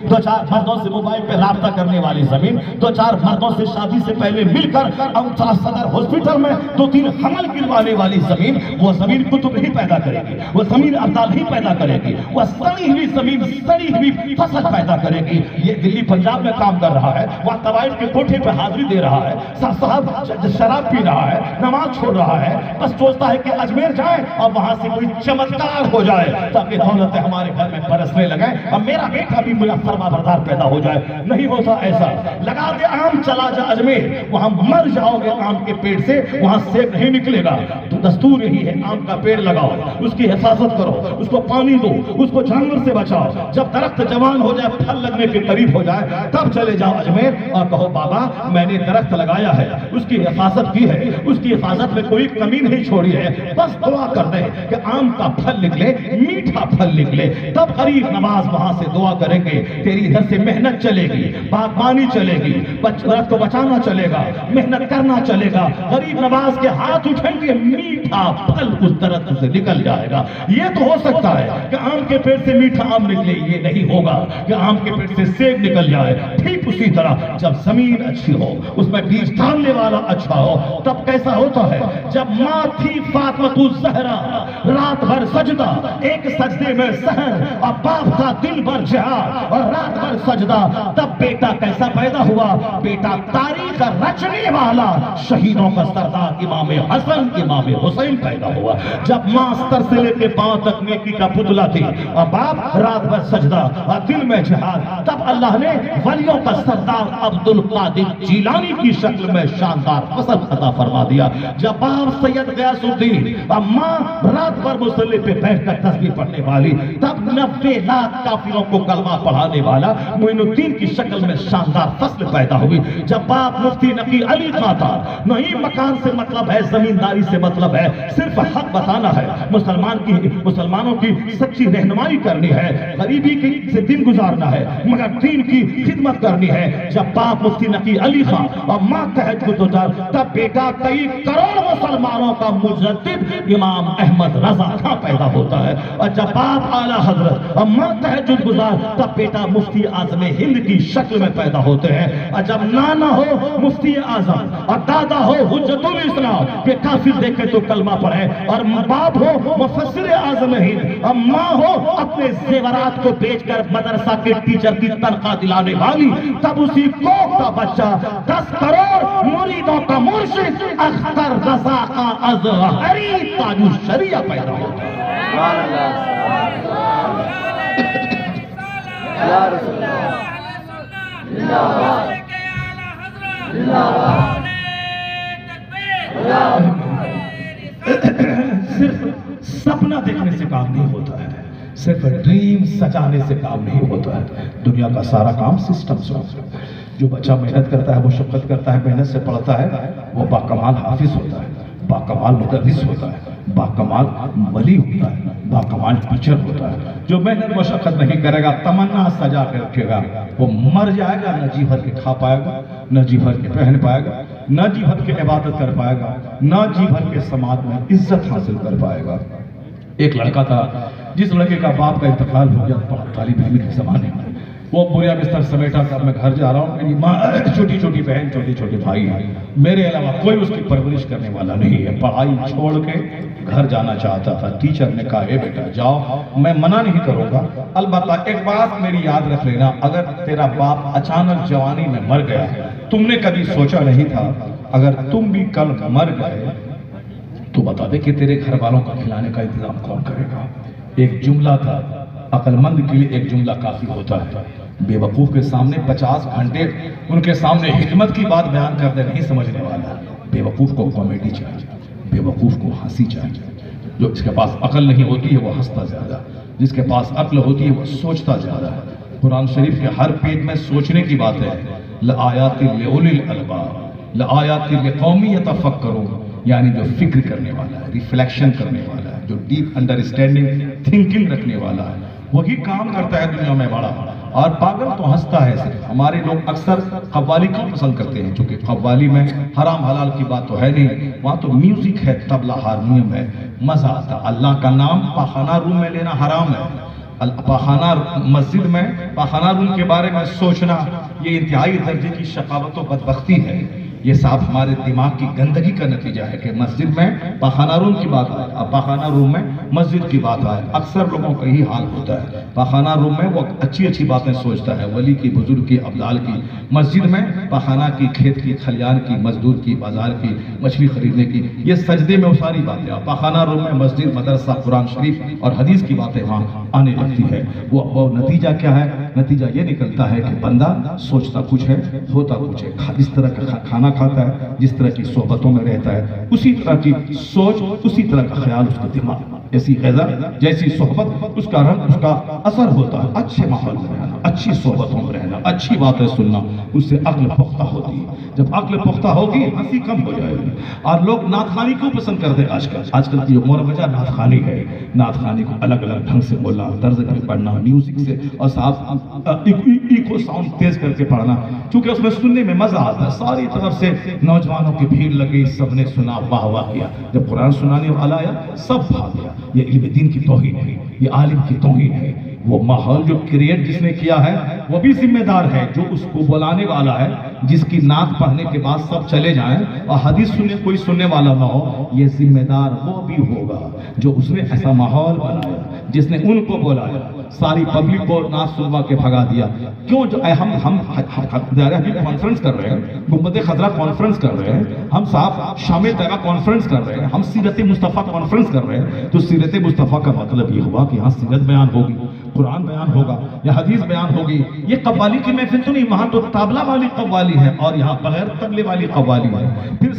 दो चार मर्दों से मोबाइल पे राब्ता करने वाली जमीन, दो चार मर्दों से शादी से पहले मिलकर सदर हॉस्पिटल में 2-3 हमल गिरवाने वाली जमीन, वो जमीन कुतुब नहीं पैदा करेगी, वो जमीन अब्दाल ही पैदा करेगी, वो सड़ी हुई जमीन सड़ी हुई फसल पैदा करेगी। ये दिल्ली पंजाब में काम कर रहा है, वहाँ तवाइफ के कोठे पे हाजिरी दे रहा है, साहब शराब पी रहा है, नमाज छोड़ रहा है, बस सोचता है कि अजमेर जाए और वहां से कोई चमत्कार हो जाए ताकि दौलत हमारे घर में बरसने लगे और मेरा बेटा भी मुझे फरमाबरदार पैदा हो जाए। नहीं होता ऐसा। लगा दे आम, चला जा अजमेर, वहां मर जाओगे आम के पेड़ से, वहां सेब नहीं निकलेगा। तो दस्तूर यही है, आम का पेड़ लगाओ, उसकी हिफाजत करो, उसको पानी दो, उसको जानवर से बचाओ। जब दरख्त जवान हो जाए, फल लगने के करीब हो जाए, तब चले जाओ अजमेर और कहो बाबा मैंने दरख्त लगाया है, उसकी हिफाजत की है, उसकी हिफाजत में कोई कमी नहीं छोड़ी है, बस दुआ कर दे कि आम का फल निकले, मीठा फल निकले। तब गरीब नवाज वहां से दुआ करेंगे, तेरी इधर से मेहनत चलेगी, बागबानी चलेगी, दरख्त को बचाना चलेगा, मेहनत करना चलेगा, गरीब नवाज के हाथ उठेंगे, मीठा फल उस दरख्त से निकल जाएगा। ये तो हो सकता है कि आम के पेड़ से मीठा आम निकले, ये नहीं होगा कि आम के पेड़ से सेब निकल जाए। ठीक उसी तरह जब जमीन अच्छी हो, उसमें बीज डालने वाला अच्छा हो, तब कैसा होता है? जब माँ थी फातिमा ज़हरा, रात भर सजदा, एक सजदे में सहर, और बाप था दिन भर जिहाद और रात भर सजदा, तब बेटा कैसा पैदा हुआ? बेटा तारीख रचने वाला, शहीदों का सरदार इमाम हसन इमाम हुसैन पैदा हुआ। जब माँ सर से लेके पांव तक नेकी का पुतला थी और बाप रात भर सजदा और दिल में जिहाद, तब अल्लाह ने वलियों का सरदार अब्दुल कादिर जीलानी की शक्ल में शानदार फसल अता फरमा दिया। जब बाप सैयद गयासुद्दीन और माँ रात भर मुसल्ले पे बैठकर तस्बीह पढ़ने वाली, तब 90 लाख काफिरों को कलमा पढ़ाने वाला मोइनुद्दीन की शक्ल में शानदार फसल पैदा हुई। जब बाप मुफ्ती नकी अली खां था, नहीं मकान से मतलब है, जमींदारी से मतलब है, सिर्फ हक बताना है, मुसलमानों की सच्ची रहनुमाई करनी है, गरीबी से दिन गुजारना है, मगर दीन की खिदमत करनी है। जब बाप मुफ्ती नकी अली खां और माँ तहज्जुद गुजार, तब बेटा कई करोड़ मुसलमानों का मुजद्दिद इमाम अहमद रजा खां पैदा होता है। और जब बाप आला हजरत और माँ तहज्जुद गुजार, तब बेटा मुफ्ती आजम हिंद की शक्ल में पैदा होते हैं। और जब नाना हो मुफ्ती आजम और दादा हो हुज्जतुल इस्लाम के काफिर देखे तो कलमा पढ़े, और बाप हो मुफस्सिर आजम हिंद और माँ हो अपने जेवरात को बेचकर मदरसा के टीचर की तनख्वाह दिलाने वाली, तब उसी कोख का बच्चा 10 करोड़ मुरीदों का मुर्शिद अख्तर रजा का अज़हरी ताजुल शरिया पैदा होता है। सिर्फ सपना देखने से काम नहीं होता है, सिर्फ ड्रीम सजाने से काम नहीं होता है। दुनिया का सारा काम सिस्टम से होता है। जो बच्चा मेहनत करता है, मुशक्कत करता है, मेहनत से पढ़ता है, वो बाकमाल हाफिज होता है, बाकमाल मुदर्रिस होता है, बाकमाल वली होता है, बाकमाल टीचर होता है। जो मेहनत मुशक्कत नहीं करेगा, तमन्ना सजा के रखेगा, वो मर जाएगा, न जी भर के खा पाएगा, न जी भर के पहन पाएगा, न जी भर के इबादत कर पाएगा, न जी भर के समाज में इज्जत हासिल कर पाएगा। एक लड़का था, जिस लड़के का बाप का इंतकाल हो गया तालिब इल्मी के ज़माने में, वो बुरा बिस्तर समेटा कर मैं घर जा रहा हूँ, मेरी माँ, छोटी छोटी बहन, छोटे छोटे भाई हैं, मेरे अलावा कोई उसकी परवरिश करने वाला नहीं है। पढ़ाई छोड़ के घर जाना चाहता था। टीचर ने कहा, बेटा जाओ, मैं मना नहीं करूँगा, अलबत्ता एक बात मेरी याद रख लेना, अगर तेरा बाप अचानक जवानी में मर गया, तुमने कभी सोचा नहीं था अगर तुम भी कल मर गए तो बता दे कि तेरे घर वालों का खिलाने का इंतजाम कौन करेगा। एक जुमला था, अक्लमंद के लिए एक जुमला काफी होता है। बेवकूफ के सामने 50 घंटे उनके सामने हिकमत की बात बयान कर दे, नहीं समझने वाला। बेवकूफ को कॉमेडी चाहिए, बेवकूफ को हंसी चाहिए। जो जिसके पास अकल नहीं होती है वो हंसता ज्यादा, जिसके पास अक्ल होती है वो सोचता ज्यादा है। कुरान शरीफ के हर पेज में सोचने की बात है। लआयातिल लिउलिल अलबाब, लआयातिल लिकौमी यतफक्करून, यानी जो फिक्र करने वाला है, रिफ्लेक्शन करने वाला है, जो डीप अंडरस्टैंडिंग थिंकिंग रखने वाला है, वही काम करता है दुनिया में बड़ा। और पागल तो हंसता है सिर्फ। हमारे लोग अक्सर कव्वाली क्यों पसंद करते हैं? क्योंकि कव्वाली में हराम हलाल की बात तो है नहीं, वहाँ तो म्यूजिक है, तबला हारमोनियम है, मजा आता। अल्लाह का नाम पाखाना रूम में लेना हराम है, پاخانہ مسجد میں پاخانہ روم کے بارے میں سوچنا یہ انتہائی درجے کی شقاوت و بدبختی ہے. یہ صاف ہمارے دماغ کی گندگی کا نتیجہ ہے کہ مسجد میں پاخانہ روم کی بات آئے، اب پاخانہ روم میں مسجد کی بات آئے. اکثر لوگوں کا یہی حال ہوتا ہے. پاخانہ روم میں وہ اچھی باتیں سوچتا ہے، ولی کی، بزرگ کی، ابدال کی. مسجد میں پاخانہ کی، کھیت کی، کھلیان کی، مزدور کی، بازار کی، مچھلی خریدنے کی، یہ سجدے میں وہ ساری باتیں. پاخانہ روم میں مسجد، مدرسہ، قرآن شریف اور حدیث کی باتیں وہاں آنے لگتی ہے. وہ نتیجہ کیا ہے؟ نتیجہ یہ نکلتا ہے کہ بندہ سوچتا کچھ ہے، ہوتا کچھ ہے. اس طرح کا کھانا کھاتا ہے، جس طرح کی صحبتوں میں رہتا ہے، اسی طرح کی سوچ، اسی طرح کا خیال اس کے دماغ میں. جیسی غذا، جیسی صحبت، اس کا رنگ، اس کا اثر ہوتا ہے. اچھے ماحول میں رہنا، اچھی صحبتوں میں رہنا، اچھی باتیں سننا، اس سے عقل پختہ ہوتی ہے. جب عقل پختہ ہوگی ہنسی کم ہو جائے گی. اور لوگ نعت خوانی کیوں پسند کرتے ہیں؟ آج کل کی جو وجہ نعت خوانی ہے. نعت خوانی کو الگ الگ ڈھنگ سے بولنا، طرز میں پڑھنا، میوزک سے اور صاف ایکو ساؤنڈ تیز کر کے پڑھنا، چونکہ اس میں سننے میں مزہ آتا ہے. ساری طرف سے نوجوانوں کی بھیڑ لگی، سب نے سنا، واہ واہ کیا. جب قرآن سنانے والا آیا سب بھاگ گیا. یہ علم دین کی توہین ہے، یہ عالم کی توہین ہے. وہ ماحول جو کریٹ جس نے کیا ہے وہ بھی ذمہ دار ہے. جو اس کو بلانے والا ہے، جس کی نعت پڑھنے کے بعد سب چلے جائیں اور حدیث سننے کوئی سننے والا نہ ہو، یہ ذمہ دار وہ بھی ہوگا جو اس نے ایسا ماحول بنایا، جس نے ان کو بلایا، ساری پبلک کو نعت سنوا کے بھگا دیا. کیوں؟ جو ہم کانفرنس کر رہے ہیں، گنبد خضرا کانفرنس کر رہے ہیں، ہم صاحب شام طیبہ کانفرنس کر رہے ہیں، ہم سیرت مصطفیٰ کانفرنس کر رہے ہیں. تو سیرت مصطفیٰ کا مطلب یہ ہوا کہ یہاں سیرت بیان ہوگی، قرآن بیان ہوگا یا حدیث بیان ہوگی. یہ قوالی کی محفل تو نہیں، وہاں تو طبلہ والی قوالی ہے اور یہاں بغیر طبلے والی قوالی ہے. پھر